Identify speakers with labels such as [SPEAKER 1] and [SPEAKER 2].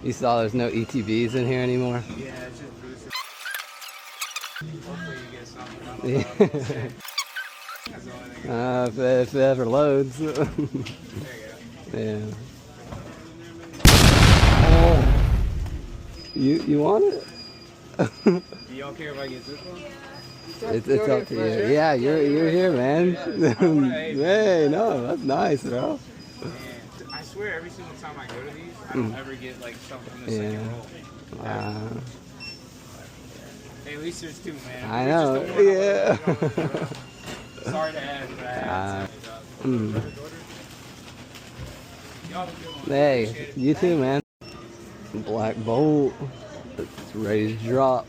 [SPEAKER 1] You saw there's no ETBs in here anymore?
[SPEAKER 2] Yeah, it's just boosted. Hopefully you get something.
[SPEAKER 1] If it ever loads.
[SPEAKER 2] There you go.
[SPEAKER 1] Yeah. Oh. You want it?
[SPEAKER 2] Do y'all care if I get this one?
[SPEAKER 1] It's up to you. Yeah, you're here, man. Hey, no, that's nice, bro.
[SPEAKER 2] Man, I swear every single time I go to these, I don't ever get like something from the second roll. Hey, at least there's two, man.
[SPEAKER 1] I know. Yeah.
[SPEAKER 2] Sorry to ask, but I had to. Y'all have a good one.
[SPEAKER 1] Hey,
[SPEAKER 2] Appreciate it.
[SPEAKER 1] you too, man. Black Bolt. It's ready to drop.